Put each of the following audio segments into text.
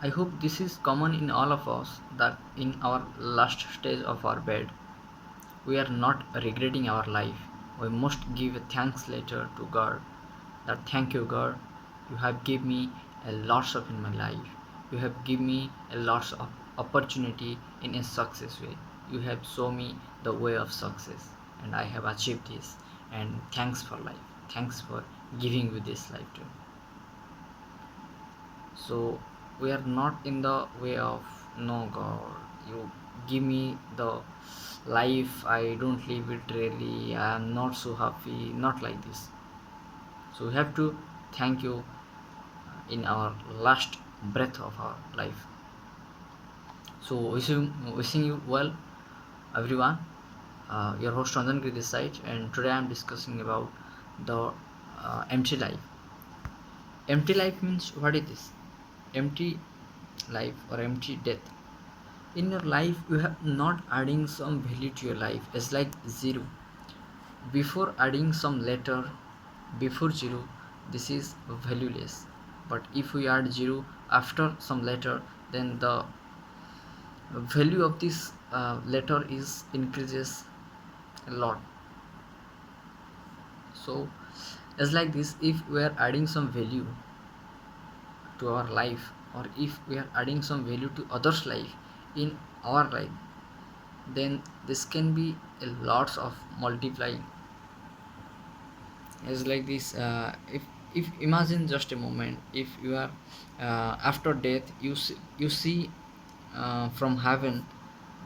I hope this is common in all of us that in our last stage of our bed, we are not regretting our life. We must give a thanks letter to God. That thank you God, you have given me a lots of in my life. You have given me a lots of opportunity in a success way. You have shown me the way of success and I have achieved this. And thanks for life. Thanks for giving me this life too. So we are not in the way of no God, you give me the life, I don't live it really, I am not so happy, not like this. So we have to thank you in our last breath of our life. So wishing you well, everyone. Your host Ranjan Giri this side, and today I am discussing about the empty life. Empty life means what is this? Empty life or empty death. In your life, you have not adding some value to your life. It's like zero. Before adding some letter, before zero, this is valueless. But if we add zero after some letter, then the value of this letter is increases a lot. So it's like this, if we are adding some value to our life, or if we are adding some value to others life in our life, then this can be a lots of multiplying. It's like this, if imagine just a moment, if you are after death, you see from heaven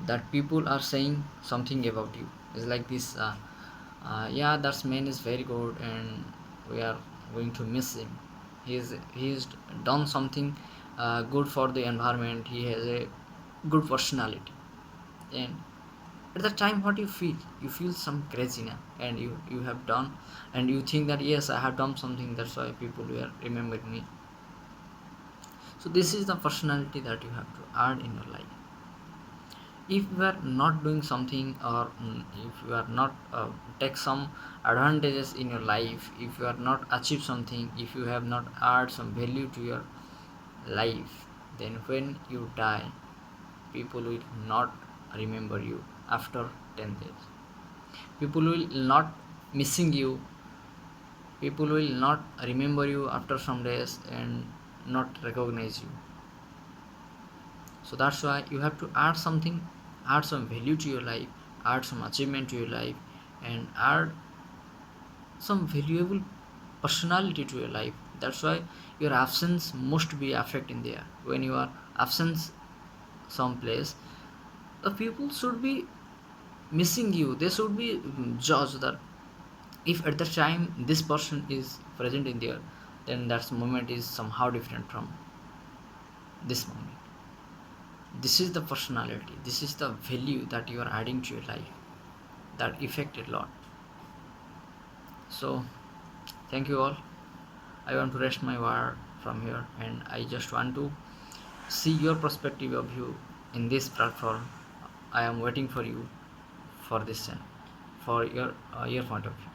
that people are saying something about you. It's like this, yeah, that man is very good and we are going to miss him. He's done something good for the environment, he has a good personality. And at the time, what you feel some craziness, and you have done, and you think that yes, I have done something, that's why people were remembering me. So this is the personality that you have to add in your life. If you are not doing something, or if you are not take some advantages in your life, if you are not achieve something, if you have not add some value to your life, then when you die, people will not remember you after 10 days. People will not missing you, people will not remember you after some days and not recognize you. So that's why you have to add something, add some value to your life, add some achievement to your life, and add some valuable personality to your life. That's why your absence must be affecting there. When you are absent someplace, the people should be missing you, they should be judged that if at the time this person is present in there, then that moment is somehow different from this moment. This is the personality, this is the value that you are adding to your life, that affect a lot. So thank you all. I want to rest my word from here, and I just want to see your perspective of you in this platform. I am waiting for you for this, for your point of view.